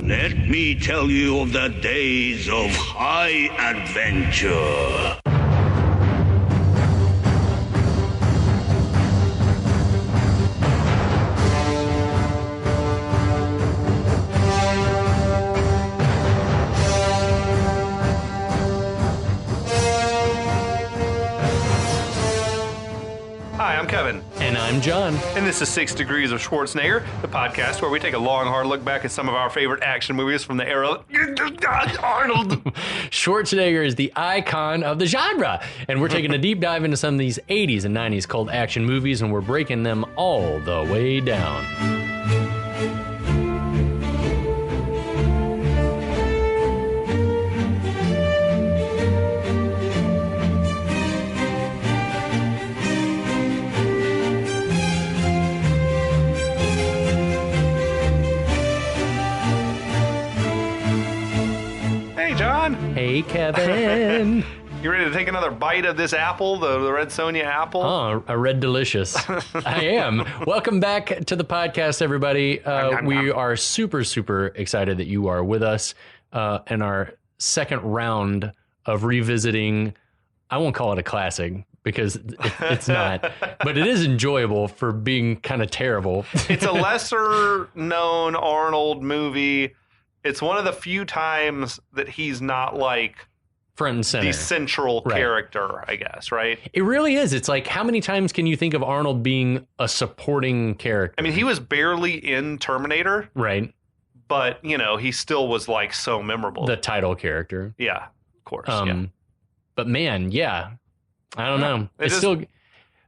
Let me tell you of the days of high adventure. Hi, I'm Kevin. And I'm John. And this is 6 Degrees of Schwarzenegger, the podcast where we take a long, hard look back at some of our favorite action movies from the era of Arnold. Schwarzenegger is the icon of the genre. And we're taking a deep dive into some of these 80s and 90s cult action movies, and we're breaking them all the way down. Hey, Kevin. You ready to take another bite of this apple, the Red Sonja apple? Oh, a red delicious. I am. Welcome back to the podcast, everybody. We are super, super excited that you are with us in our second round of revisiting. I won't call it a classic because it's not, but it is enjoyable for being kind of terrible. It's a lesser known Arnold movie. It's one of the few times that he's not like front and center, the central character, I guess, right? It really is. It's like, how many times can you think of Arnold being a supporting character? I mean, he was barely in Terminator. Right. But, you know, he still was like so memorable. The title character. Yeah, of course. But man, I don't know. It's still...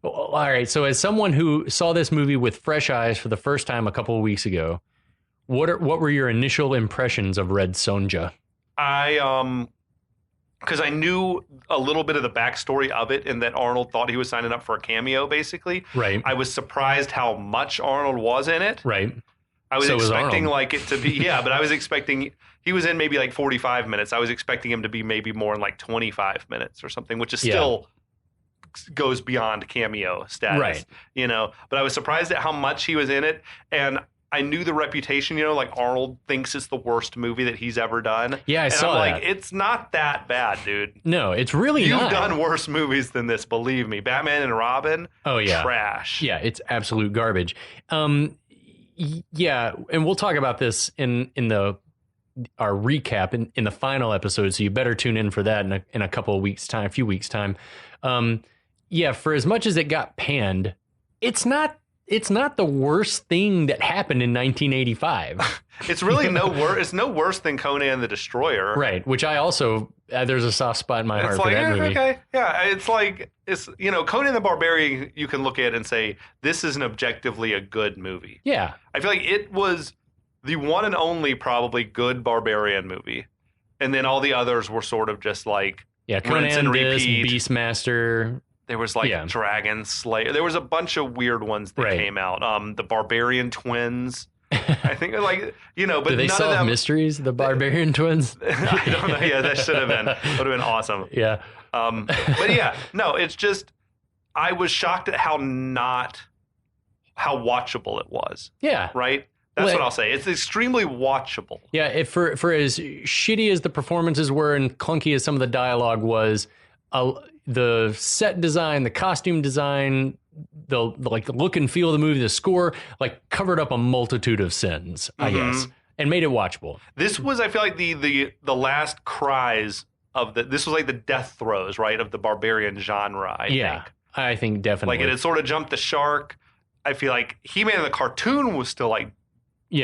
All right. So as someone who saw this movie with fresh eyes for the first time a couple of weeks ago, what were your initial impressions of Red Sonja? Because I knew a little bit of the backstory of it, and that Arnold thought he was signing up for a cameo, basically. Right. I was surprised how much Arnold was in it. Right. I was expecting like it to be, but I was expecting he was in maybe like 45 minutes. I was expecting him to be maybe more in like 25 minutes or something, which is still goes beyond cameo status. Right. You know, but I was surprised at how much he was in it, and I knew the reputation, you know, like Arnold thinks it's the worst movie that he's ever done. Yeah, I saw that. Like, it's not that bad, dude. No, it's really not. You've done worse movies than this, believe me. Batman and Robin, trash. Yeah, it's absolute garbage. Yeah, and we'll talk about this in our recap in the final episode, so you better tune in for that in a couple of weeks' time, a few weeks' time. For as much as it got panned, it's not the worst thing that happened in 1985. It's really no worse. It's no worse than Conan the Destroyer. Right. Which I also, there's a soft spot in my heart for that movie. Okay. Yeah. It's you know, Conan the Barbarian, you can look at and say, this is an objectively a good movie. Yeah. I feel like it was the one and only probably good Barbarian movie. And then all the others were sort of just like, Conan and Beastmaster. There was like Dragon Slayer. There was a bunch of weird ones that came out. The Barbarian Twins. I think like, you know, but do they none solve of them, mysteries, the Barbarian Twins? I don't know. Yeah, that should have been. Would have been awesome. Yeah. But no, it's just, I was shocked at how watchable it was. Yeah. Right? That's what I'll say. It's extremely watchable. Yeah, for as shitty as the performances were and clunky as some of the dialogue was, the set design, the costume design, the look and feel of the movie, the score, like covered up a multitude of sins, I guess, and made it watchable. This was, I feel like the last cries of this was like the death throes, right, of the barbarian genre. I think definitely. Like it had sort of jumped the shark. I feel like He-Man the cartoon was still like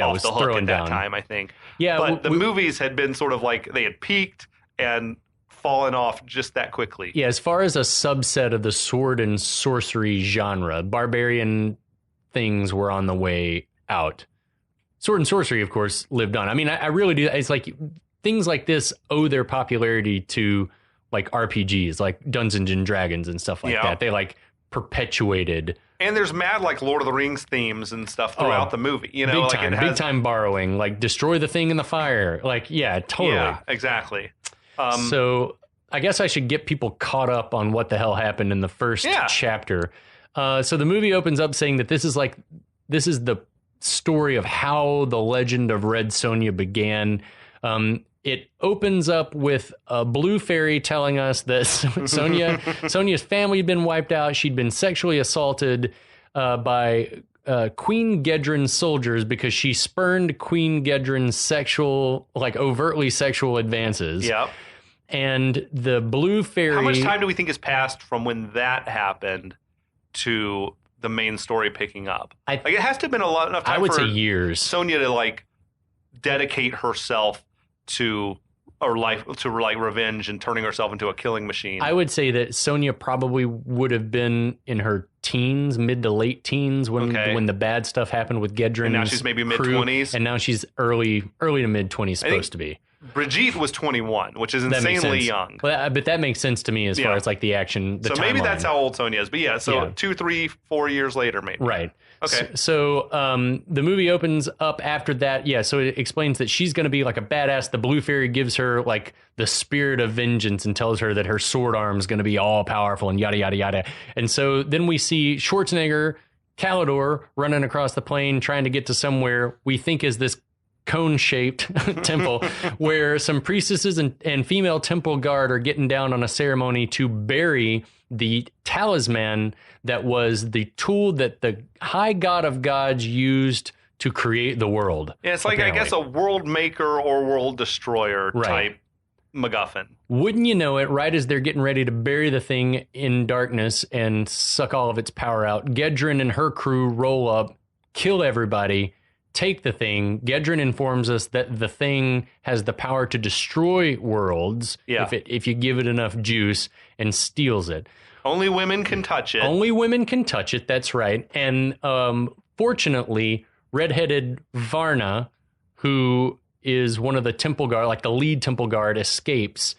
off the hook at that time, I think. Yeah, but the movies had been sort of like they had peaked and fallen off just that quickly. Yeah, as far as a subset of the sword and sorcery genre, barbarian things were on the way out. Sword and sorcery, of course, lived on. I mean, I really do. It's like things like this owe their popularity to like RPGs, like Dungeons and Dragons and stuff like that. They like perpetuated. And there's mad like Lord of the Rings themes and stuff throughout the movie. You know, big time borrowing, like destroy the thing in the fire. Like, totally. Yeah, exactly. So I guess I should get people caught up on what the hell happened in the first chapter. So the movie opens up saying that this is the story of how the legend of Red Sonja began. It opens up with a blue fairy telling us that Sonja's family had been wiped out. She'd been sexually assaulted by Queen Gedren's soldiers because she spurned Queen Gedren's overtly sexual advances. Yep. And the blue fairy... How much time do we think has passed from when that happened to the main story picking up? It has to have been enough time. I would say years. Sonja to dedicate herself to revenge and turning herself into a killing machine. I would say that Sonja probably would have been in her teens, mid to late teens when the bad stuff happened with Gedren. And now she's maybe mid-20s. And now she's early to mid-20s supposed to be. Brigitte was 21, which is insanely young. Well, but that makes sense to me as far as the action. So maybe that's how old Sonja is. But 2, 3, 4 years later, maybe. Right. Okay. So the movie opens up after that. Yeah. So it explains that she's going to be like a badass. The blue fairy gives her the spirit of vengeance and tells her that her sword arm is going to be all powerful and yada, yada, yada. And so then we see Schwarzenegger, Kalidor running across the plain, trying to get to somewhere we think is this cone-shaped temple where some priestesses and female temple guard are getting down on a ceremony to bury the talisman that was the tool that the high god of gods used to create the world. Yeah, it's apparently. I guess, a world maker or world destroyer type MacGuffin. Wouldn't you know it, right as they're getting ready to bury the thing in darkness and suck all of its power out, Gedren and her crew roll up, kill everybody, take the thing. Gedren informs us that the thing has the power to destroy worlds if you give it enough juice, and steals it. Only women can touch it. Only women can touch it, that's right. And fortunately, redheaded Varna, who is one of the temple guard, the lead temple guard, escapes.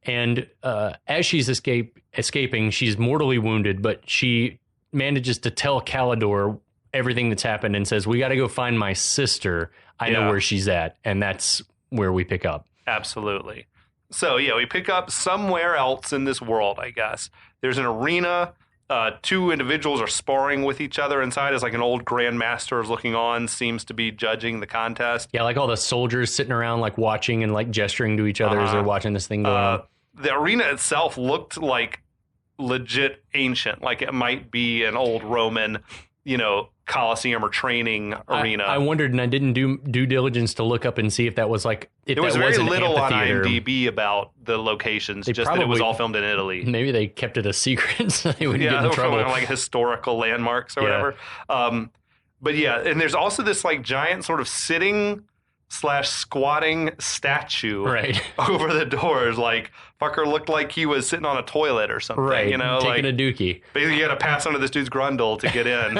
And as she's escaping, she's mortally wounded, but she manages to tell Kalidor everything that's happened and says, we got to go find my sister. I know where she's at. And that's where we pick up. Absolutely. So, we pick up somewhere else in this world, I guess. There's an arena. 2 individuals are sparring with each other inside as an old grandmaster is looking on, seems to be judging the contest. Yeah, all the soldiers sitting around watching and gesturing to each other as they're watching this thing go on. The arena itself looked legit ancient, it might be an old Roman, Coliseum or training arena. I wondered, and I didn't do due diligence to look up and see if that was if there was very little on IMDb about the locations, that it was all filmed in Italy. Maybe they kept it a secret so they wouldn't get in trouble. Historical landmarks or whatever. But and there's also this giant sort of sitting / squatting statue over the doors. Fucker looked like he was sitting on a toilet or something. Right, taking a dookie. Basically, you got to pass under this dude's grundle to get in.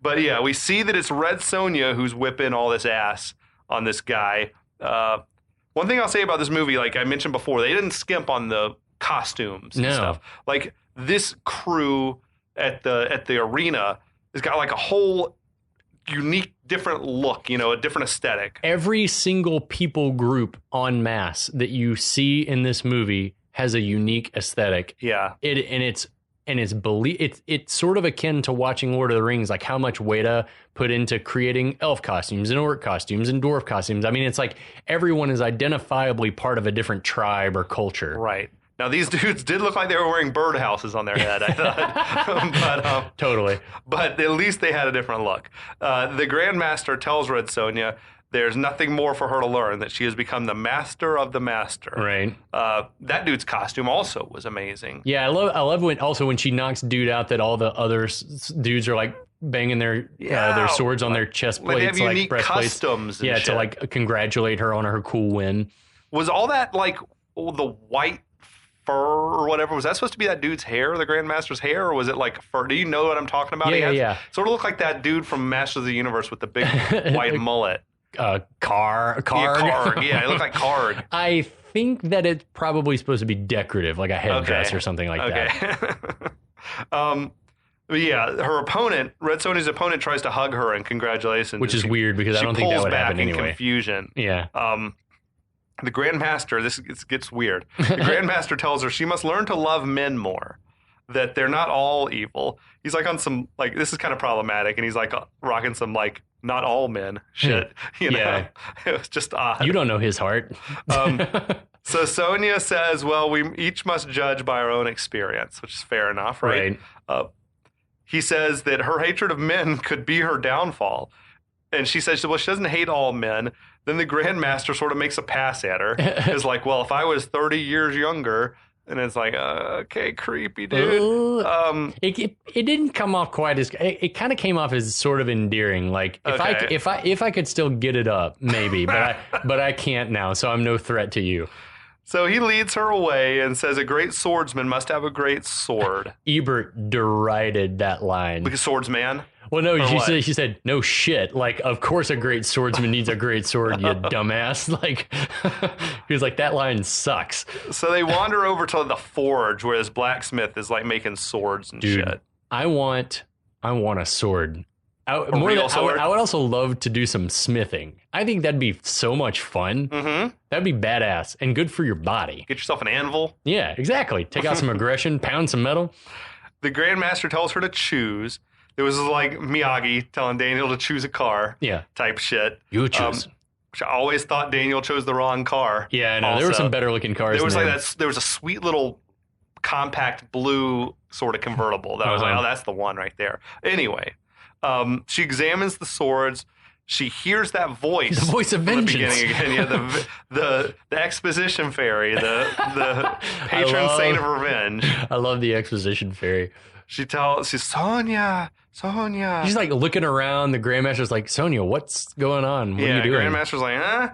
But we see that it's Red Sonja who's whipping all this ass on this guy. One thing I'll say about this movie, I mentioned before, they didn't skimp on the costumes and stuff. This crew at the arena has got a whole unique, different look, a different aesthetic. Every single people group en masse that you see in this movie has a unique aesthetic. Yeah. It's sort of akin to watching Lord of the Rings, how much Weta put into creating elf costumes and orc costumes and dwarf costumes. I mean, it's everyone is identifiably part of a different tribe or culture. Right. Now, these dudes did look like they were wearing birdhouses on their head, I thought. But, totally. But at least they had a different look. The Grandmaster tells Red Sonja there's nothing more for her to learn, that she has become the master of the master. Right. That dude's costume also was amazing. Yeah, I love when she knocks dude out, that all the other dudes are banging their swords on their chest plates, they have unique customs. And shit. To congratulate her on her cool win. Was all that the white fur or whatever, was that supposed to be that dude's hair, the Grandmaster's hair, or was it fur? Do you know what I'm talking about? Yeah. Sort of looked like that dude from Masters of the Universe with the big white mullet. Karg. Yeah, Karg. Yeah, it looked like Karg. I think that it's probably supposed to be decorative, like a headdress or something like that. But her opponent, Red Sonja's opponent, tries to hug her in congratulations. Which is weird because I don't think that would happen anyway. She pulls back in confusion. Yeah. The Grandmaster, this gets weird. The Grandmaster tells her she must learn to love men more. that they're not all evil. He's like on some, like, this is kind of problematic, and he's like rocking some, like, not all men shit. You know? Yeah. It was just odd. You don't know his heart. So Sonja says, well, we each must judge by our own experience, which is fair enough, right? He says that her hatred of men could be her downfall. And she says, well, she doesn't hate all men. Then the Grandmaster sort of makes a pass at her. It's like, well, if I was 30 years younger... And it's like, okay, creepy, dude. It didn't come off quite as. It kind of came off as sort of endearing. Like if I could still get it up, maybe, but I can't now. So I'm no threat to you. So he leads her away and says, a great swordsman must have a great sword. Ebert derided that line because swordsman. Well, no, she said, no shit. Like, of course a great swordsman needs a great sword, you dumbass. Like, he was like, that line sucks. So they wander over to the forge where this blacksmith is like making swords and shit. I want a sword. I would also love to do some smithing. I think that'd be so much fun. Mm-hmm. That'd be badass and good for your body. Get yourself an anvil. Yeah, exactly. Take out some aggression, pound some metal. The Grandmaster tells her to choose. It was like Miyagi telling Daniel to choose a car. Yeah. Type shit. You choose. Which I always thought Daniel chose the wrong car. Yeah, I know. There were some better looking cars. There was there was a sweet little compact blue sort of convertible that I was like, oh, that's the one right there. Anyway, she examines the swords. She hears that voice. The voice of vengeance. The beginning again. Yeah, the exposition fairy, the patron saint of revenge. I love the exposition fairy. She's Sonja. She's like looking around. The Grandmaster's like, Sonja, what's going on? What are you doing? Grandmaster's like,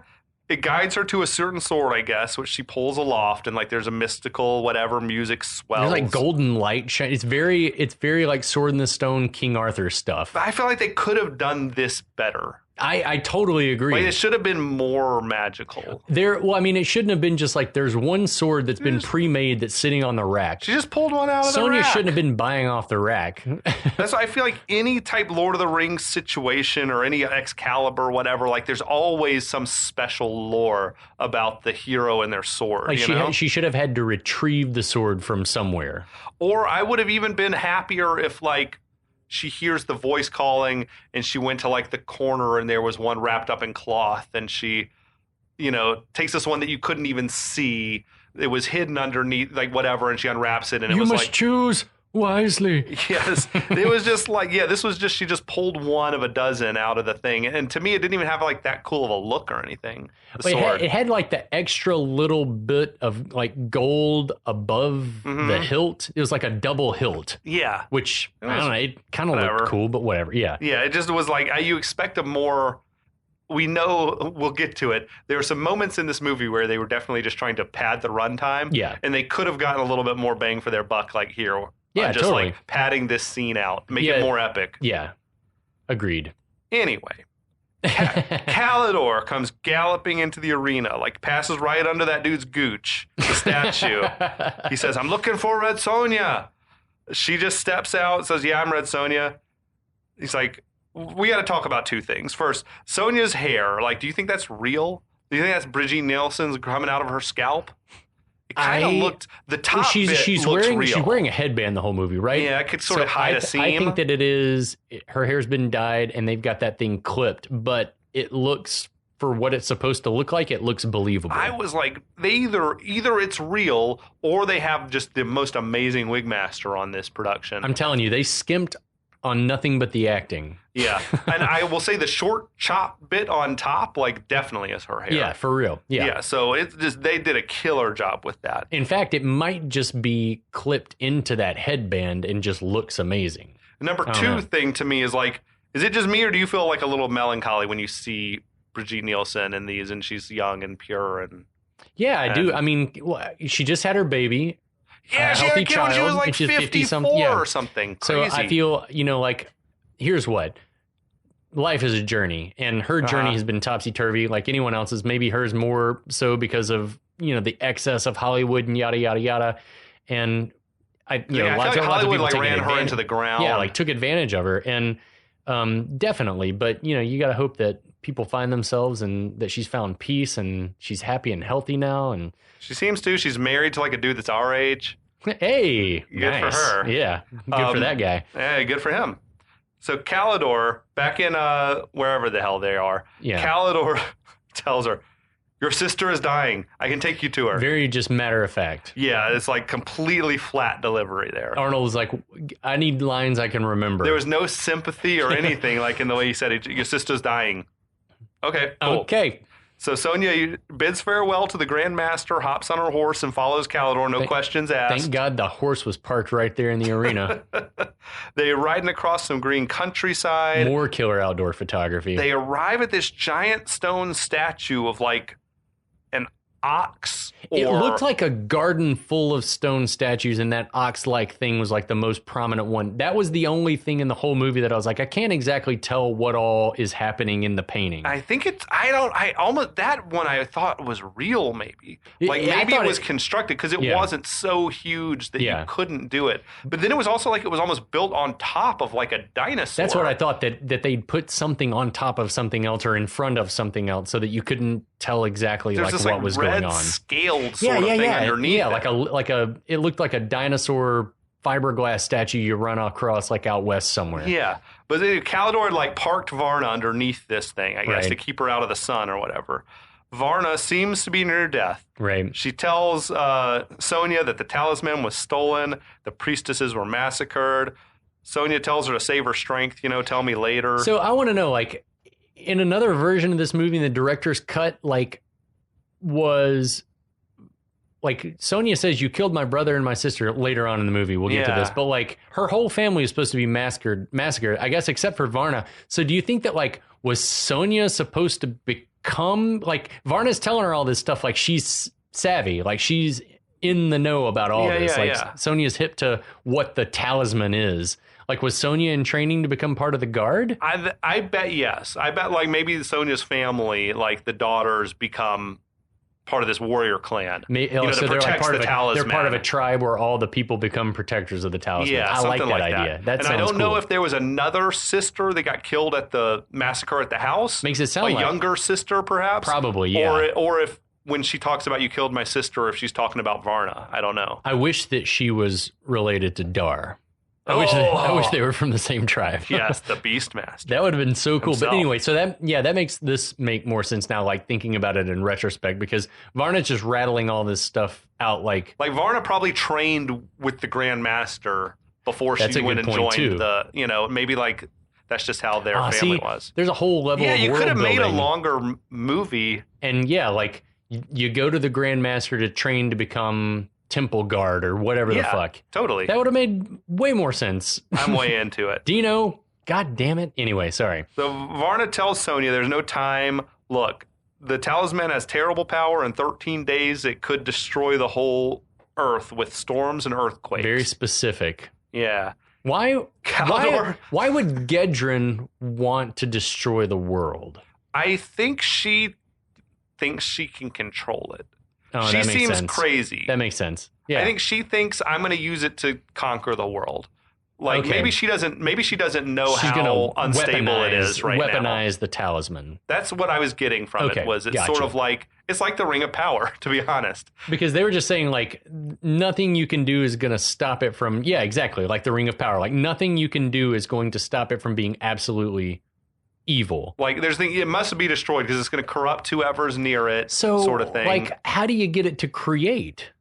It guides her to a certain sword, I guess, which she pulls aloft, and like there's a mystical whatever music swells. There's like golden light. It's very like Sword in the Stone, King Arthur stuff. I feel like they could have done this better. I totally agree. Like, it should have been more magical. It shouldn't have been just like there's one sword that's been pre-made that's sitting on the rack. She just pulled one out of the rack. Sonja shouldn't have been buying off the rack. That's why I feel like any type Lord of the Rings situation or any Excalibur, whatever, like there's always some special lore about the hero and their sword. Like she should have had to retrieve the sword from somewhere. Or I would have even been happier if like she hears the voice calling and she went to like the corner and there was one wrapped up in cloth and she, takes this one that you couldn't even see. It was hidden underneath like whatever and she unwraps it and it was like. You must choose wisely. Yes. It was just like, this was just, she just pulled one of a dozen out of the thing. And to me, it didn't even have like that cool of a look or anything. It had like the extra little bit of like gold above the hilt. It was like a double hilt. Yeah. Which, I don't know, it kind of looked cool, but whatever. Yeah. Yeah. It just was like, you expect a more, we know, we'll get to it. There were some moments in this movie where they were definitely just trying to pad the runtime. Yeah. And they could have gotten a little bit more bang for their buck, like here. Yeah, just totally. Like padding this scene out, make it more epic. Yeah, agreed. Anyway, Kalidor comes galloping into the arena, like passes right under that dude's gooch, the statue. He says, I'm looking for Red Sonja. She just steps out, says, yeah, I'm Red Sonja. He's like, we got to talk about two things. First, Sonja's hair. Like, do you think that's real? Do you think that's Brigitte Nielsen's coming out of her scalp? It kind of looked, the top bit looks real. She's wearing a headband the whole movie, right? Yeah, it could sort of hide a seam. I think that it is, her hair's been dyed and they've got that thing clipped, but it looks, for what it's supposed to look like, it looks believable. I was like, they either it's real or they have just the most amazing wig master on this production. I'm telling you, they skimped on nothing but the acting. Yeah. And I will say the short chop bit on top, like, definitely is her hair. Yeah, for real. Yeah. Yeah. So it's just, they did a killer job with that. In fact, it might just be clipped into that headband and just looks amazing. Number two thing to me is like, is it just me or do you feel like a little melancholy when you see Brigitte Nielsen in these and she's young and pure? And yeah, I do. I mean, she just had her baby. Yeah, she had a kid when she was like 54 or something. Crazy. So I feel, like, here's what. Life is a journey, and her journey has been topsy-turvy like anyone else's. Maybe hers more so because of, the excess of Hollywood and yada, yada, yada. And I feel like Hollywood like ran her into the ground. Yeah, like took advantage of her. And definitely. But, you got to hope that people find themselves and that she's found peace and she's happy and healthy now. And she seems to. She's married to like a dude that's our age. Hey, good nice. for her. Yeah, good for that guy. Yeah, good for him. So Kalidor, back in wherever the hell they are, Kalidor tells her, your sister is dying. I can take you to her. Very just matter of fact. Yeah, it's like completely flat delivery there. Arnold was like, I need lines I can remember. There was no sympathy or anything like in the way he said it. Your sister's dying. Okay, cool. Okay. So Sonja bids farewell to the Grand Master, hops on her horse, and follows Kalidor, no questions asked. Thank God the horse was parked right there in the arena. They're riding across some green countryside. More killer outdoor photography. They arrive at this giant stone statue of like an ox. It looked like a garden full of stone statues, and that ox-like thing was like the most prominent one. That was the only thing in the whole movie that I was like, I can't exactly tell what all is happening in the painting. I think that one I thought was real, maybe. Like maybe it was constructed because it wasn't so huge that you couldn't do it. But then it was also like it was almost built on top of like a dinosaur. That's what I thought, that they'd put something on top of something else or in front of something else so that you couldn't tell exactly like what was going on. Scaled sort of thing underneath. Yeah, like a it looked like a dinosaur fiberglass statue you run across like out west somewhere. Yeah, but Kalidor had like parked Varna underneath this thing, I guess, to keep her out of the sun or whatever. Varna seems to be near death. Right. She tells Sonja that the talisman was stolen, the priestesses were massacred. Sonja tells her to save her strength, tell me later. So I want to know, like, in another version of this movie, in the director's cut, like, was... Like, Sonja says, you killed my brother and my sister later on in the movie. We'll get to this. But, like, her whole family is supposed to be massacred, I guess, except for Varna. So do you think that, like, was Sonja supposed to become... Like, Varna's telling her all this stuff. Like, she's savvy. Like, she's in the know about all this. Sonja's hip to what the talisman is. Like, was Sonja in training to become part of the guard? I bet yes. I bet, like, maybe Sonja's family, like, the daughters become... part of this warrior clan. So they're like part of they're part of a tribe where all the people become protectors of the talisman. Yeah, I like that idea. And I don't know if there was another sister that got killed at the massacre at the house. Makes it sound like a younger sister, perhaps. Probably, yeah. Or if when she talks about you killed my sister, if she's talking about Varna, I don't know. I wish that she was related to Dar. I wish they were from the same tribe. Yes, the Beastmaster. That would have been so cool. Himself. But anyway, so that makes this make more sense now, like thinking about it in retrospect, because Varna's just rattling all this stuff out like Varna probably trained with the Grand Master before she went and joined the, maybe like that's just how their family was. There's a whole level of world building. Yeah, you could have made a longer movie. And like you go to the Grand Master to train to become temple guard or whatever the fuck. Totally. That would have made way more sense. I'm way into it. Dino, god damn it. Anyway, sorry. So Varna tells Sonja there's no time. Look, the talisman has terrible power. In 13 days, it could destroy the whole earth with storms and earthquakes. Very specific. Yeah. Why would Gedren want to destroy the world? I think she thinks she can control it. Oh, she seems crazy. That makes sense. Yeah. I think she thinks I'm going to use it to conquer the world. Like maybe she doesn't know how unstable it is right now. Weaponize the talisman. That's what I was getting from it. It's sort of like it's like the Ring of Power, to be honest. Because they were just saying like nothing you can do is going to stop it from. Yeah, exactly. Like the Ring of Power. Like nothing you can do is going to stop it from being absolutely evil. Like it must be destroyed because it's going to corrupt whoever's near it, sort of thing. Like, how do you get it to create?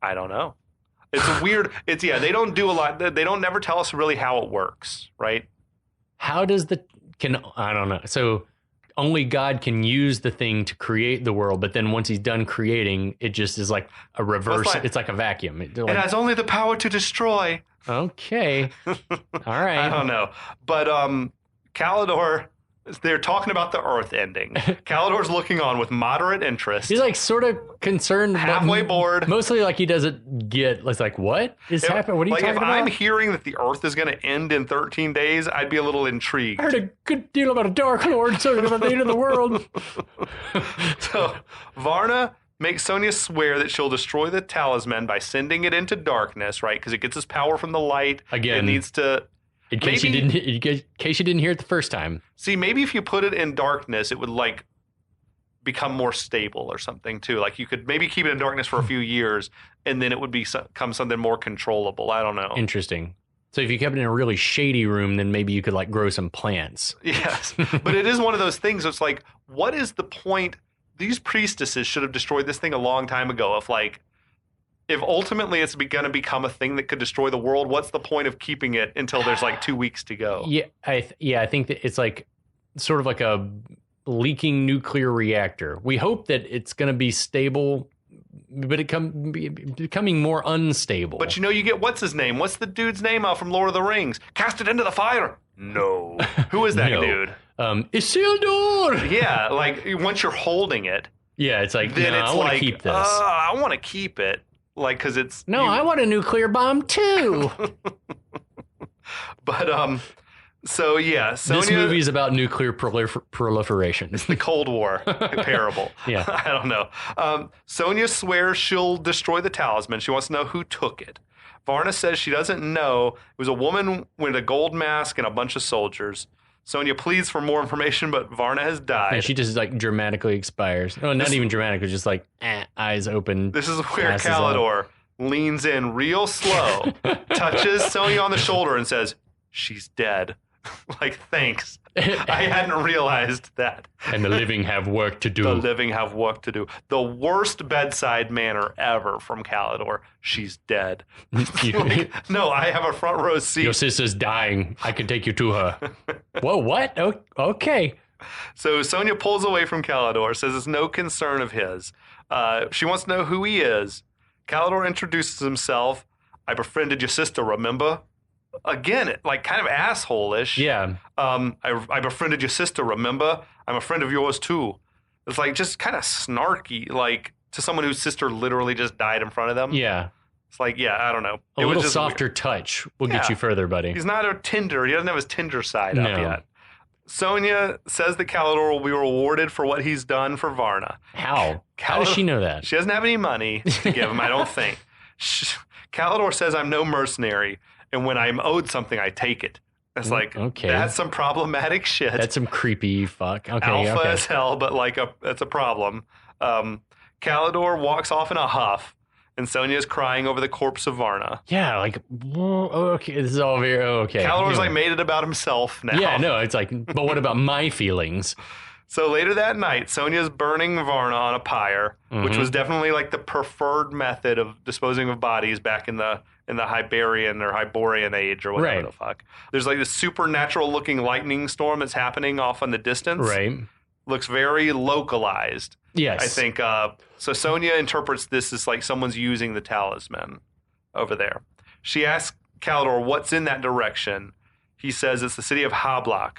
I don't know. It's weird. They don't do a lot. They don't never tell us really how it works, right? How does I don't know. So only God can use the thing to create the world, but then once he's done creating, it just is like a reverse. It's like a vacuum. It has only the power to destroy. Okay. All right. I don't know. But Kalidor... They're talking about the Earth ending. Kalidor's looking on with moderate interest. He's like sort of concerned, halfway bored. Mostly like he doesn't get. It's like, what is happening? What are you talking about? If I'm hearing that the Earth is going to end in 13 days, I'd be a little intrigued. I heard a good deal about a Dark Lord talking about the end of the world. So Varna makes Sonja swear that she'll destroy the talisman by sending it into darkness, right? Because it gets its power from the light. Again, it needs to. In case you didn't hear it the first time. See, maybe if you put it in darkness, it would like become more stable or something too. Like you could maybe keep it in darkness for a few years and then it would become something more controllable. I don't know. Interesting. So if you kept it in a really shady room, then maybe you could like grow some plants. Yes. But it is one of those things. It's like, what is the point? These priestesses should have destroyed this thing a long time ago. If ultimately it's going to become a thing that could destroy the world, what's the point of keeping it until there's like 2 weeks to go? Yeah. I think that it's like sort of like a leaking nuclear reactor. We hope that it's going to be stable, but becoming more unstable. But you get what's his name? What's the dude's name from Lord of the Rings? Cast it into the fire. No. Who is that dude? Isildur. Yeah, like once you're holding it. Yeah, it's like, then I want to keep this. I want to keep it. Like, because it's... No, I want a nuclear bomb too. But, so yeah, Sonya, this movie is about nuclear proliferation. It's the Cold War parable. Yeah, I don't know. Sonya swears she'll destroy the talisman. She wants to know who took it. Varna says she doesn't know. It was a woman with a gold mask and a bunch of soldiers. Sonya pleads for more information, but Varna has died. And she just like dramatically expires. Oh, not even dramatically, just like eyes open. This is where Kalidor leans in real slow, touches Sonya on the shoulder, and says, "She's dead." Like, thanks. I hadn't realized that. And the living have work to do. The living have work to do. The worst bedside manner ever from Kalidor. She's dead. Like, no, I have a front row seat. Your sister's dying. I can take you to her. Whoa, what? Oh, okay. So Sonya pulls away from Kalidor, says it's no concern of his. She wants to know who he is. Kalidor introduces himself. I befriended your sister, remember? Again, like kind of asshole-ish. Yeah. I befriended your sister, remember? I'm a friend of yours too. It's like just kind of snarky, like to someone whose sister literally just died in front of them. Yeah. It's like, yeah, I don't know. A little softer touch will get you further, buddy. He's not a Tinder. He doesn't have his Tinder side up yet. Sonya says that Kalidor will be rewarded for what he's done for Varna. How? How does she know that? She doesn't have any money to give him, I don't think. Kalidor says, I'm no mercenary. And when I'm owed something, I take it. It's like, okay, that's some problematic shit. That's some creepy fuck. Okay, Alpha as hell, but like that's a problem. Kalidor walks off in a huff, and Sonya's crying over the corpse of Varna. Yeah, like, okay, this is all very, okay. Kalidor's like made it about himself now. Yeah, no, it's like, but what about my feelings? So later that night, Sonya's burning Varna on a pyre, which was definitely like the preferred method of disposing of bodies back in the Hyborian age or whatever the fuck. There's like this supernatural looking lightning storm that's happening off in the distance. Right. Looks very localized. Yes. I think, so Sonya interprets this as like someone's using the talisman over there. She asks Kalidor what's in that direction. He says it's the city of Hablok.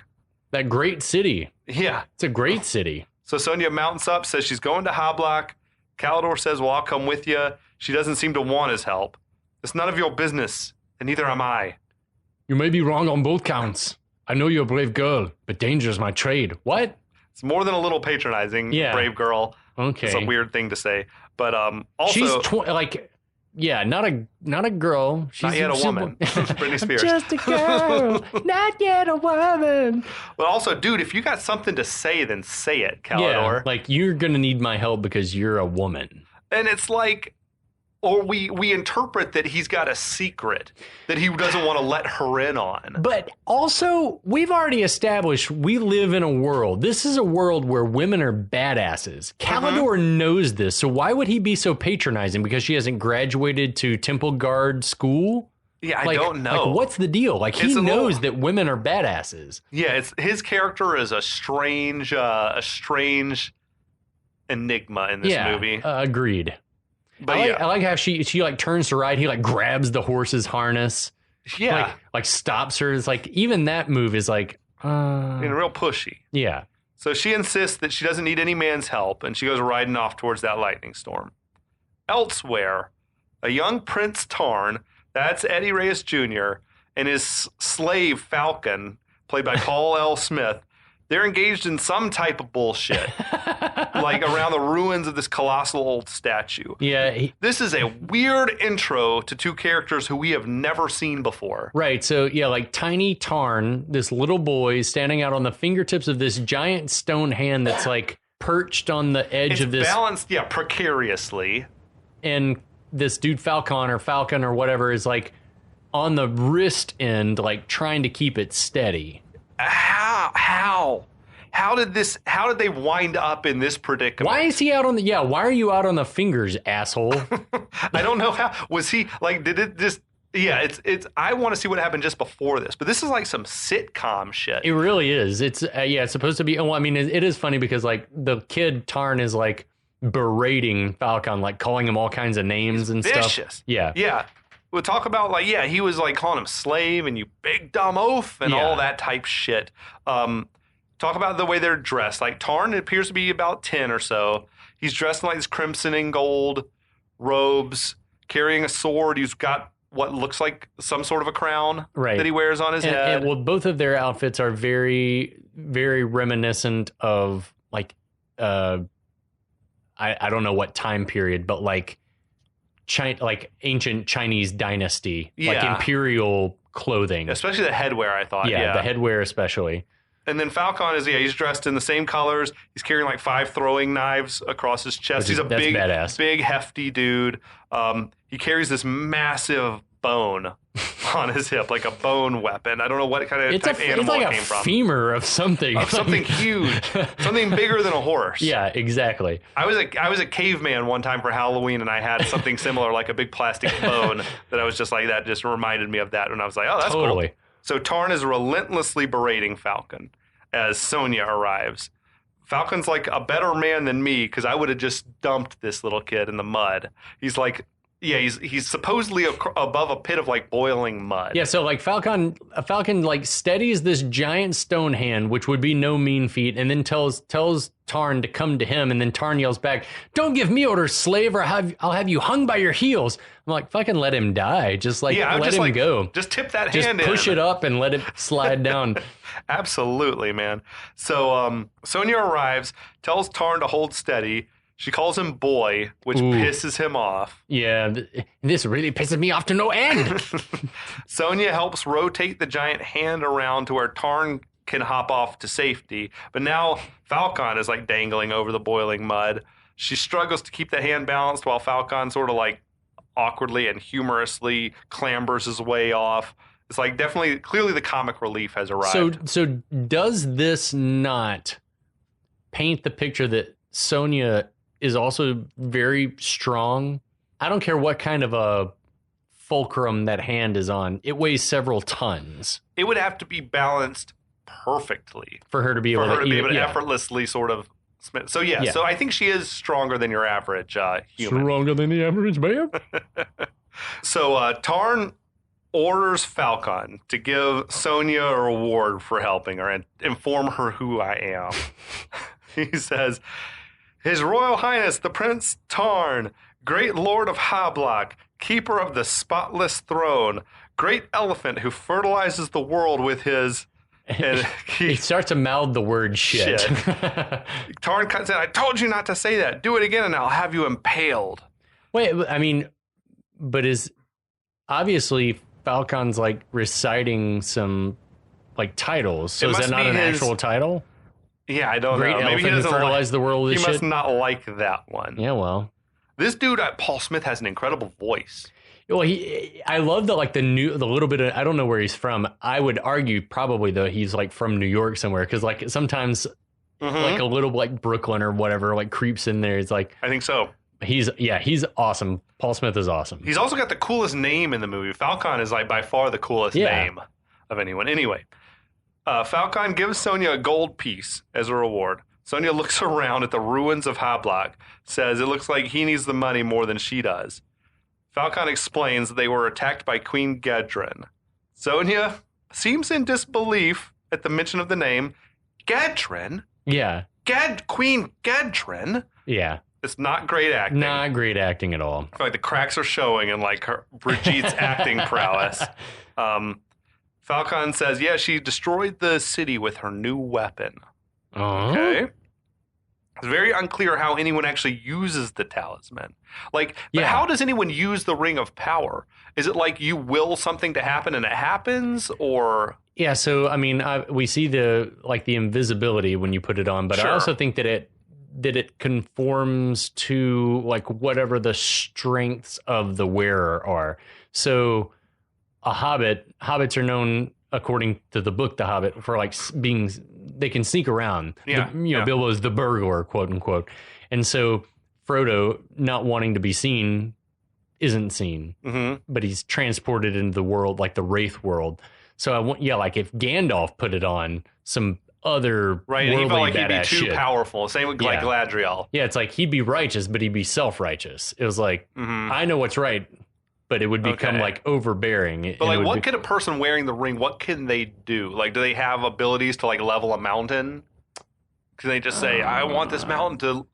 That great city. Yeah. It's a great city. So Sonya mounts up, says she's going to Hablok. Kalidor says, well, I'll come with you. She doesn't seem to want his help. It's none of your business, and neither am I. You may be wrong on both counts. I know you're a brave girl, but danger is my trade. What? It's more than a little patronizing, brave girl. Okay. It's a weird thing to say. But also... She's not a girl. She's not yet a woman. Britney Spears. Just a girl, not yet a woman. But also, dude, if you got something to say, then say it, Kalidor. Yeah, like, you're going to need my help because you're a woman. And it's like... Or we interpret that he's got a secret that he doesn't want to let her in on. But also, we've already established we live in a world. This is a world where women are badasses. Kalidor knows this, so why would he be so patronizing? Because she hasn't graduated to Temple Guard school? Yeah, I don't know. Like, what's the deal? Like, he knows that women are badasses. Yeah, his character is a strange enigma in this movie. Agreed. But I like how she like turns to ride. He like grabs the horse's harness. Yeah. Like stops her. It's like, even that move is like... real pushy. Yeah. So she insists that she doesn't need any man's help, and she goes riding off towards that lightning storm. Elsewhere, a young Prince Tarn, that's Eddie Reyes Jr., and his slave Falkon, played by Paul L. Smith, they're engaged in some type of bullshit, like around the ruins of this colossal old statue. Yeah. This is a weird intro to two characters who we have never seen before. Right. So, yeah, like Tiny Tarn, this little boy standing out on the fingertips of this giant stone hand that's like perched on the edge of this, balanced, precariously, and this dude Falcon or whatever is like on the wrist end, like trying to keep it steady. How did they wind up in this predicament? Why is he out on the why are you out on the fingers, asshole? I don't know how. Was he like, did it just it's I want to see what happened just before this, but this is like some sitcom shit. It really is. It's it's supposed to be. Well, I mean, it is funny because like the kid Tarn is like berating Falcon, like calling him all kinds of names and vicious stuff. Yeah. We'll talk about like, he was like calling him slave and you big dumb oaf and all that type shit. Talk about the way they're dressed. Like Tarn appears to be about 10 or so. He's dressed in like this crimson and gold robes, carrying a sword. He's got what looks like some sort of a crown that he wears on his head. And, well, both of their outfits are very, very reminiscent of like, I don't know what time period, but like ancient Chinese dynasty, like imperial clothing. Especially the headwear, I thought. Yeah, the headwear especially. And then Falcon is, he's dressed in the same colors. He's carrying like 5 throwing knives across his chest. He's a big, hefty dude. He carries this massive bone on his hip, like a bone weapon. I don't know what kind of animal it came from. It's like a femur of something. Something huge. Something bigger than a horse. Yeah, exactly. I was a caveman one time for Halloween, and I had something similar, like a big plastic bone that I was just like, that just reminded me of that. And I was like, oh, that's totally cool. So Tarn is relentlessly berating Falcon as Sonja arrives. Falcon's like a better man than me because I would have just dumped this little kid in the mud. He's like, he's supposedly above a pit of like boiling mud. Yeah, so like Falcon like steadies this giant stone hand, which would be no mean feat, and then tells Tarn to come to him, and then Tarn yells back, "Don't give me orders, slave, or I'll have you hung by your heels." I'm like, fucking let him die. Just like let him go. Just tip that hand in. Just push it up and let it slide down. Absolutely, man. So Sonja arrives, tells Tarn to hold steady. She calls him boy, which pisses him off. Yeah, this really pisses me off to no end. Sonja helps rotate the giant hand around to where Tarn can hop off to safety. But now Falcon is like dangling over the boiling mud. She struggles to keep the hand balanced while Falcon sort of like awkwardly and humorously clambers his way off. It's like clearly the comic relief has arrived. So does this not paint the picture that Sonja is also very strong? I don't care what kind of a fulcrum that hand is on. It weighs several tons. It would have to be balanced perfectly for her to be able to effortlessly sort of. So so I think she is stronger than your average human. Stronger than the average man. So Tarn orders Falcon to give Sonja a reward for helping her and inform her who I am. He says, "His Royal Highness, the Prince Tarn, great Lord of Hablok, keeper of the spotless throne, great elephant who fertilizes the world with his..." And he starts to mouth the word shit. Tarn said, "I told you not to say that. Do it again and I'll have you impaled." Wait, I mean, but obviously Falcon's like reciting some like titles. So is that not an actual title? Yeah, I don't know. Maybe he doesn't fertilize the world with shit. He must not like that one. Yeah, well. This dude, Paul Smith, has an incredible voice. Well, I love the little bit of, I don't know where he's from. I would argue probably though he's like from New York somewhere, because like sometimes like a little like Brooklyn or whatever like creeps in there. It's like, I think so. He's awesome. Paul Smith is awesome. He's also got the coolest name in the movie. Falcon is like by far the coolest name of anyone. Anyway, Falcon gives Sonja a gold piece as a reward. Sonja looks around at the ruins of Hablok, says it looks like he needs the money more than she does. Falcon explains that they were attacked by Queen Gedren. Sonja seems in disbelief at the mention of the name. Gedren? Yeah. Queen Gedren? Yeah. It's not great acting. Not great acting at all. I feel like the cracks are showing in like Brigitte's acting prowess. Falcon says, she destroyed the city with her new weapon. Okay. It's very unclear how anyone actually uses the talisman. But how does anyone use the Ring of Power? Is it like you will something to happen and it happens, or? Yeah, so I mean, we see the invisibility when you put it on, but I also think that that it conforms to like whatever the strengths of the wearer are. So hobbits are known, according to the book The Hobbit, for like being, they can sneak around. Bilbo's the burglar, quote unquote. And so Frodo, not wanting to be seen, isn't seen, but he's transported into the world, like the Wraith world. So like if Gandalf put it on, some other right, and he felt like he'd be too powerful. Same with like Galadriel. Yeah, it's like he'd be righteous, but he'd be self-righteous. It was like, I know what's right, but it would become like overbearing. But like, what could a person wearing the ring, what can they do? Like, do they have abilities to like level a mountain? Can they just say, I want this mountain to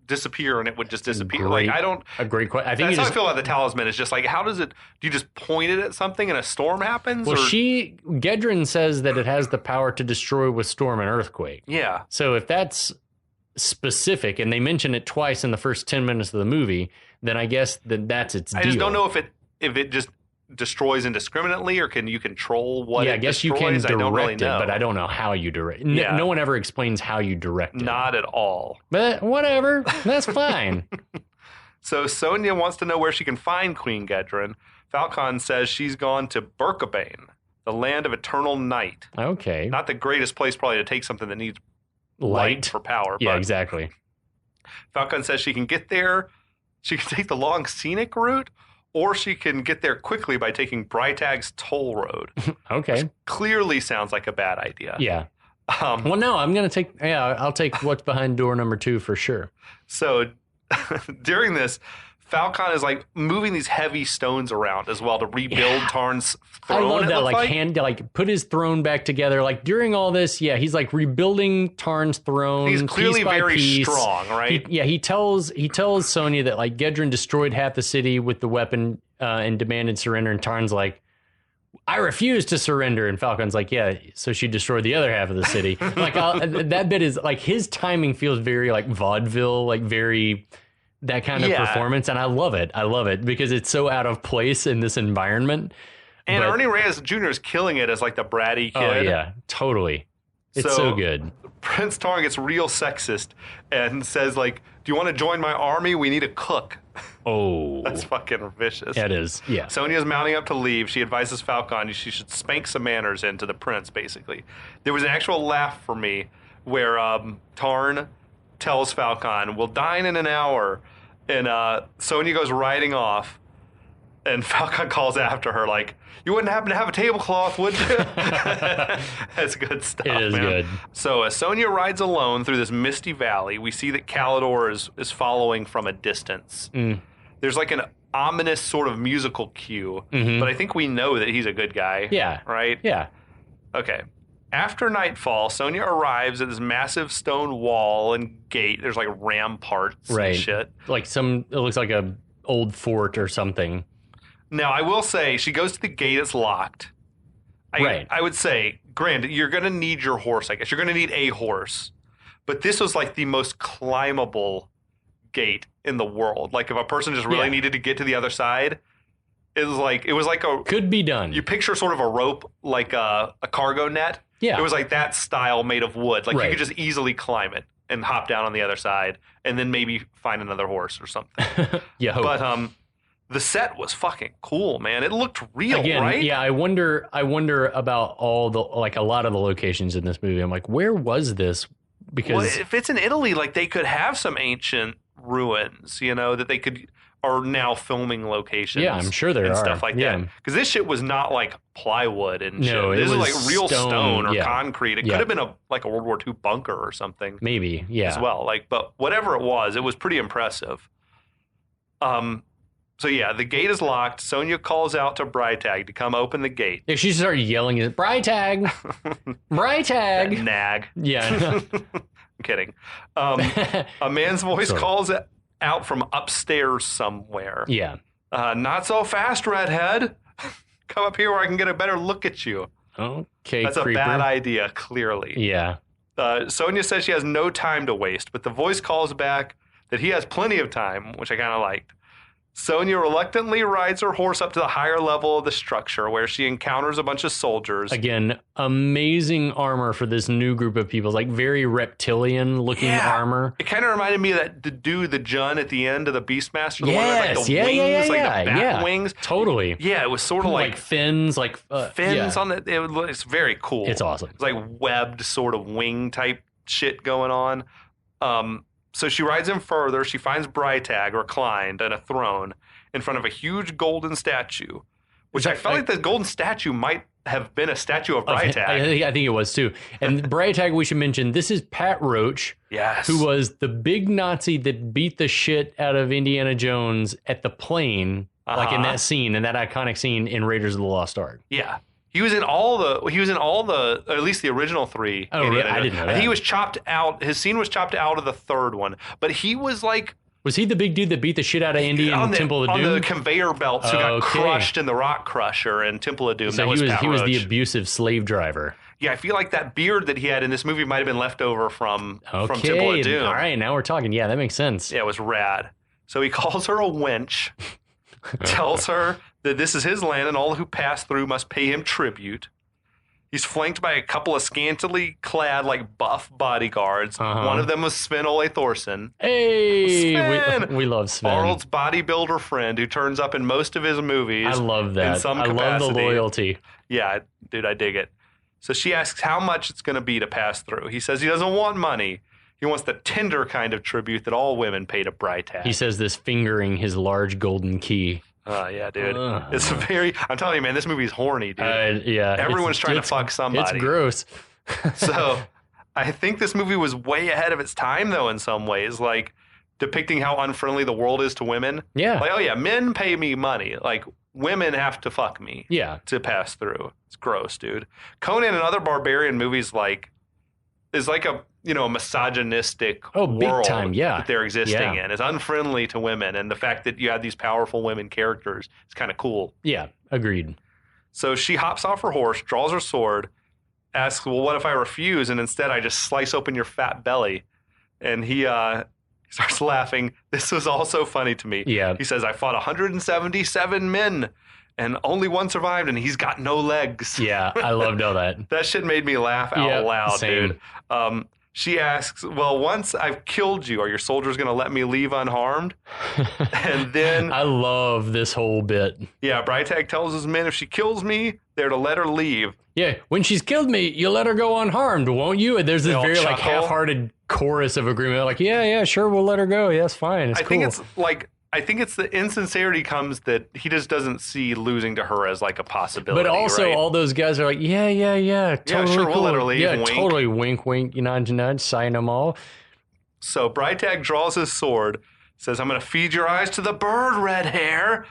disappear, and it would just disappear? A great question. I think that's how I feel about the talisman. It's just like, how does it, do you just point it at something and a storm happens? Well, Gedrin says that it has the power to destroy with storm and earthquake. Yeah. So if that's specific, and they mention it twice in the first 10 minutes of the movie, then I guess that's its deal. I just don't know if it just destroys indiscriminately, or can you control what it destroys? You can direct I don't really know. it, but I don't know how you direct it. No one ever explains how you direct it. Not at all. But whatever, that's fine. So Sonja wants to know where she can find Queen Gedrin. Falkon says she's gone to Birkebane, the land of eternal night. Okay. Not the greatest place probably to take something that needs light for power. Yeah, exactly. Falkon says she can get there. She can take the long scenic route, or she can get there quickly by taking Brytag's toll road. Okay. Which clearly sounds like a bad idea. Yeah. Well, no, I'll take what's behind door number 2 for sure. So during this, Falkon is like moving these heavy stones around as well to rebuild Tarn's throne. I love that, like put his throne back together. Like during all this, he's like rebuilding Tarn's throne. He's clearly very strong, right? He tells Sonja that like Gedrin destroyed half the city with the weapon and demanded surrender, and Tarn's like, I refuse to surrender, and Falcon's like, yeah, so she destroyed the other half of the city. Like that bit is like, his timing feels very like vaudeville, like very that kind of performance, and I love it because it's so out of place in this environment. And Ernie Reyes Jr. is killing it as like the bratty kid. Oh yeah, totally. It's so good. Prince Tarn gets real sexist and says like, do you want to join my army? We need a cook. Oh. That's fucking vicious. It is, yeah. Sonja's mounting up to leave. She advises Falkon she should spank some manners into the prince, basically. There was an actual laugh for me where Tarn tells Falkon, we'll dine in an hour. And Sonja goes riding off. And Falkon calls after her like, you wouldn't happen to have a tablecloth, would you? That's good stuff, It is man. good. So as Sonja rides alone through this misty valley, we see that Kalidor is following from a distance. There's like an ominous sort of musical cue, but I think we know that he's a good guy. Yeah. Right? Yeah. Okay. After nightfall, Sonja arrives at this massive stone wall and gate. There's like ramparts and shit. Like it looks like a old fort or something. Now, I will say, she goes to the gate, it's locked. I would say, granted, you're going to need your horse, I guess. You're going to need a horse. But this was like the most climbable gate in the world. Like, if a person just really needed to get to the other side, it was like a... Could be done. You picture sort of a rope, like a cargo net. Yeah. It was like that style made of wood. Like, you could just easily climb it and hop down on the other side and then maybe find another horse or something. Yeah. But, the set was fucking cool, man. It looked real, right? Yeah, I wonder about all the, like, a lot of the locations in this movie. I'm like, where was this? Because if it's in Italy, like, they could have some ancient ruins, that they are now filming locations. Yeah, I'm sure there and are stuff like that. Because this shit was not like plywood and shit. This was like real stone or concrete. It could have been a World War II bunker or something. Maybe, yeah. As well, but whatever it was pretty impressive. So, yeah, the gate is locked. Sonja calls out to Brytag to come open the gate. Yeah, she started yelling, Brytag! Brytag! That nag. Yeah. I'm kidding. A man's voice calls out from upstairs somewhere. Yeah. Not so fast, redhead. Come up here where I can get a better look at you. Okay, That's creeper. a bad idea, clearly. Yeah. Sonja says she has no time to waste, but the voice calls back that he has plenty of time, which I kind of liked. Sonja reluctantly rides her horse up to the higher level of the structure where she encounters a bunch of soldiers. Again, amazing armor for this new group of people. Like very reptilian looking armor. It kind of reminded me of the Jun at the end of the Beastmaster. The one with like the wings, like the bat wings. Totally. Yeah, it was sort of like fins, on the. It's very cool. It's awesome. It's like webbed sort of wing type shit going on. So she rides in further. She finds Brytag reclined on a throne in front of a huge golden statue, which I felt like the golden statue might have been a statue of Brytag. I think it was too. And Brytag, we should mention, this is Pat Roach, who was the big Nazi that beat the shit out of Indiana Jones at the plane, like in that scene, in that iconic scene in Raiders of the Lost Ark. Yeah. He was in all the, at least the original 3. Oh, really? I didn't know that. I think he was chopped out. His scene was chopped out of the 3rd one. But he was like... Was he the big dude that beat the shit out of Indy in Temple of Doom? On the conveyor belts who got crushed in the Rock Crusher in Temple of Doom. So he was the abusive slave driver. Yeah, I feel like that beard that he had in this movie might have been left over from Temple of Doom. All right, now we're talking. Yeah, that makes sense. Yeah, it was rad. So he calls her a wench, tells her that this is his land and all who pass through must pay him tribute. He's flanked by a couple of scantily clad, like, buff bodyguards. One of them was Sven Ole Thorsen. Hey! Sven! We love Sven. Arnold's bodybuilder friend who turns up in most of his movies. I love that. In some capacity. I love the loyalty. Yeah, dude, I dig it. So she asks how much it's going to be to pass through. He says he doesn't want money. He wants the tender kind of tribute that all women pay to Brytag. He says this fingering his large golden key. Oh, yeah, dude. It's I'm telling you, man, this movie's horny, dude. Yeah. Everyone's trying to fuck somebody. It's gross. So I think this movie was way ahead of its time, though, in some ways, like depicting how unfriendly the world is to women. Yeah. Like, oh, yeah, men pay me money. Like, women have to fuck me to pass through. It's gross, dude. Conan and other barbarian movies, like, is like a misogynistic world big time, that they're existing in. It's unfriendly to women, and the fact that you have these powerful women characters is kind of cool. Yeah, agreed. So she hops off her horse, draws her sword, asks, well, what if I refuse, and instead I just slice open your fat belly? And he starts laughing. This was also funny to me. Yeah. He says, I fought 177 men, and only one survived, and he's got no legs. Yeah, I loved all that. That shit made me laugh out loud, same. dude. She asks, well, once I've killed you, are your soldiers going to let me leave unharmed? And then... I love this whole bit. Yeah, Brytag tells his men if she kills me, they're to let her leave. Yeah, when she's killed me, you'll let her go unharmed, won't you? And there's this very like half-hearted chorus of agreement. Like, yeah, sure, we'll let her go. Yeah, it's fine. It's cool. I think it's the insincerity comes that he just doesn't see losing to her as like a possibility. But also all those guys are like, yeah, totally sure, cool. We'll let her leave. Yeah, wink. Totally wink, nudge, sign them all. So Brytag draws his sword, says, I'm going to feed your eyes to the bird, red hair.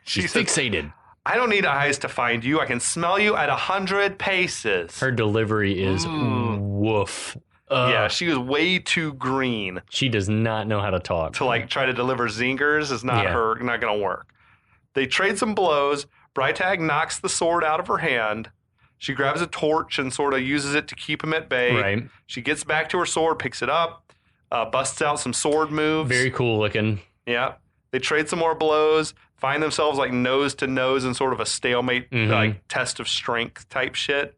She's fixated. I don't need eyes to find you. I can smell you at 100 paces. Her delivery is woof. Yeah, she was way too green. She does not know how to talk. To like try to deliver zingers is not not going to work. They trade some blows. Brytag knocks the sword out of her hand. She grabs a torch and sort of uses it to keep him at bay. Right. She gets back to her sword, picks it up, busts out some sword moves. Very cool looking. Yeah. They trade some more blows, find themselves like nose to nose in sort of a stalemate, like test of strength type shit.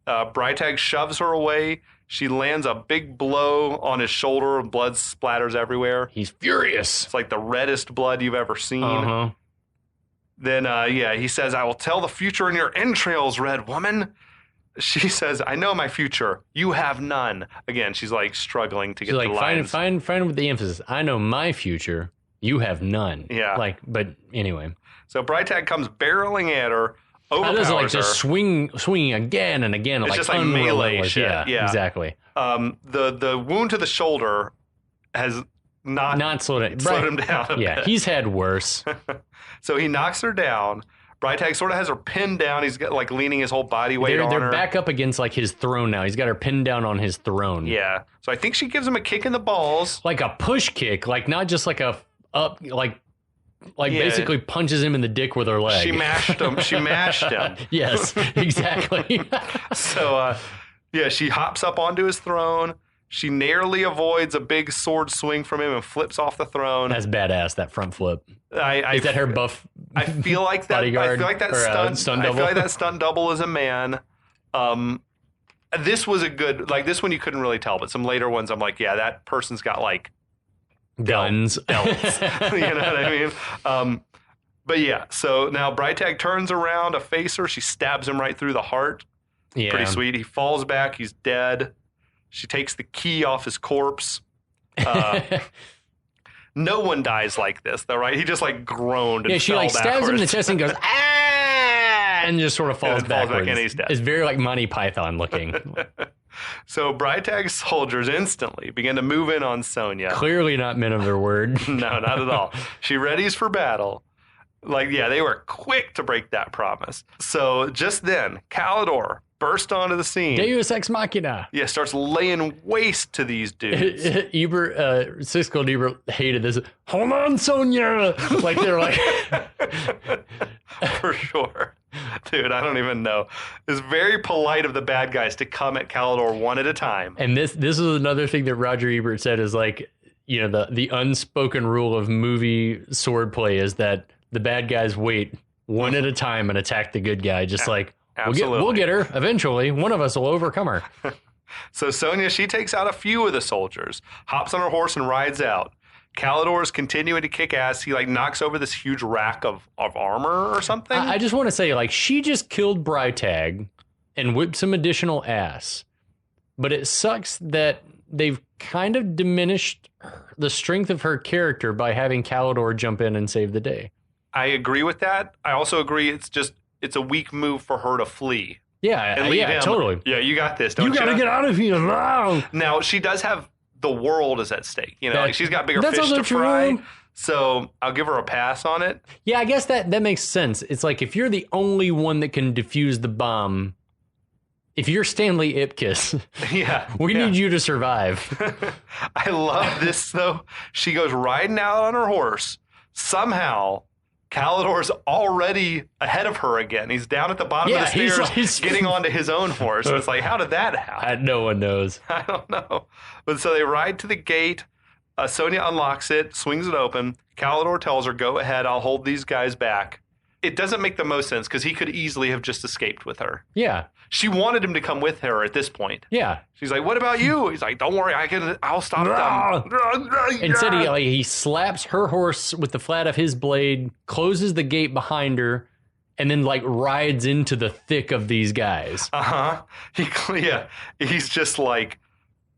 Brytag shoves her away. She lands a big blow on his shoulder. Blood splatters everywhere. He's furious. It's like the reddest blood you've ever seen. Then, he says, I will tell the future in your entrails, red woman. She says, I know my future. You have none. Again, she's like struggling to get the lines. Find with the emphasis. I know my future. You have none. Yeah. But anyway. So Brytag comes barreling at her. Overpowers doesn't like her. just swinging again and again. It's just like melee shit. Yeah, exactly. The wound to the shoulder has not slowed him down a bit. He's had worse. So he knocks her down. Brytag sort of has her pinned down. He's got like leaning his whole body weight on her. They're back up against like his throne now. He's got her pinned down on his throne. Yeah. So I think she gives him a kick in the balls. Like a push kick, like not just like a up basically punches him in the dick with her leg. She mashed him. Yes, exactly. So, she hops up onto his throne. She narrowly avoids a big sword swing from him and flips off the throne. That's badass, that front flip. Is that her buff I feel like that bodyguard? I feel like that stunt double? I feel like that stunt double is a man. This was a good, like, this one you couldn't really tell, but some later ones I'm like, yeah, that person's got like guns. Belts. You know what I mean? But yeah, so now Brytag turns around to face her. She stabs him right through the heart. Yeah. Pretty sweet. He falls back. He's dead. She takes the key off his corpse. No one dies like this, though, right? He just like groaned and she like stabs him in the chest and goes, ah, and just sort of falls backwards. Back and he's dead. It's very like Monty Python looking. So Brytag's soldiers instantly begin to move in on Sonja. Clearly not men of their word. No, not at all. She readies for battle. Like, yeah, they were quick to break that promise. So just then, Kalidor burst onto the scene. Deus Ex Machina. Yeah, starts laying waste to these dudes. Siskel and Ebert hated this. Hold on, Sonja. Like, they're like... For sure. Dude, I don't even know. It's very polite of the bad guys to come at Kalidor one at a time. And this is another thing that Roger Ebert said is like, you know, the unspoken rule of movie swordplay is that the bad guys wait one at a time and attack the good guy. Just like, we'll get her eventually. One of us will overcome her. So Sonja, she takes out a few of the soldiers, hops on her horse and rides out. Kalidor is continuing to kick ass. He like knocks over this huge rack of armor or something. I just want to say, like, she just killed Brytag and whipped some additional ass. But it sucks that they've kind of diminished the strength of her character by having Kalidor jump in and save the day. I agree with that. I also agree it's a weak move for her to flee. Yeah, totally. Yeah, you got this. Don't you got to get out of here now. Now, she does have the world is at stake. You know, like she's got bigger fish to fry. So I'll give her a pass on it. Yeah, I guess that makes sense. It's like if you're the only one that can defuse the bomb, if you're Stanley Ipkiss, we need you to survive. I love this, though. She goes riding out on her horse. Somehow, Kalidor's already ahead of her again. He's down at the bottom of the stairs getting onto his own horse. It's like, how did that happen? No one knows. I don't know. But so they ride to the gate. Sonja unlocks it, swings it open. Kalidor tells her, go ahead, I'll hold these guys back. It doesn't make the most sense because he could easily have just escaped with her. Yeah. She wanted him to come with her at this point. Yeah. She's like, what about you? He's like, don't worry, I'll stop them. Instead, he slaps her horse with the flat of his blade, closes the gate behind her, and then like rides into the thick of these guys. He's just like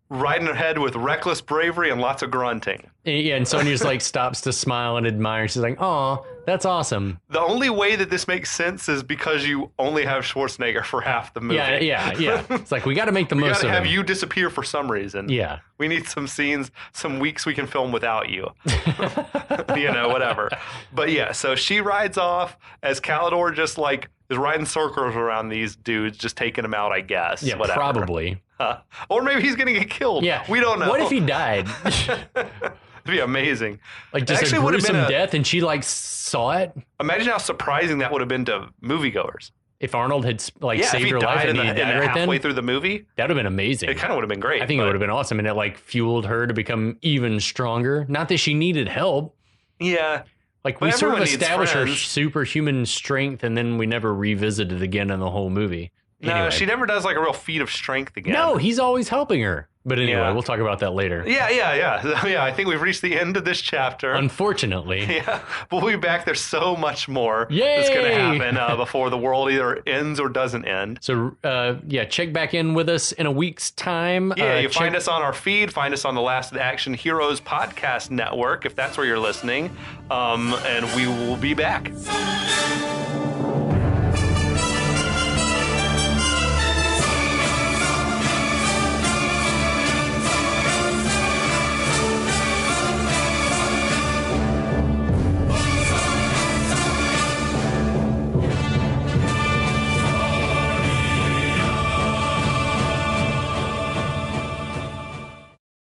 riding ahead with reckless bravery and lots of grunting. Yeah, and Sonja's like stops to smile and admire. She's like, "Oh, that's awesome." The only way that this makes sense is because you only have Schwarzenegger for half the movie. Yeah. It's like we got to make the most of it. We got to have you disappear for some reason. Yeah. We need some scenes, some weeks we can film without you. You know, whatever. But yeah, so she rides off as Kalidor just like is riding circles around these dudes, just taking them out, I guess. Yeah, whatever. Probably. Or maybe he's going to get killed. Yeah. We don't know. What if he died? It'd be amazing. Like just a gruesome death and she like saw it. Imagine how surprising that would have been to moviegoers. If Arnold had saved her life and he died right halfway through the movie. That would have been amazing. It kind of would have been great. I think it would have been awesome. And it like fueled her to become even stronger. Not that she needed help. Yeah. Like we sort of established her superhuman strength and then we never revisited it again in the whole movie. No, she never does like a real feat of strength again. No, he's always helping her. But anyway, we'll talk about that later. Yeah, I think we've reached the end of this chapter. Unfortunately. Yeah, we'll be back. There's so much more that's going to happen before the world either ends or doesn't end. So, check back in with us in a week's time. Yeah, find us on our feed. Find us on the Last of the Action Heroes podcast network, if that's where you're listening. And we will be back.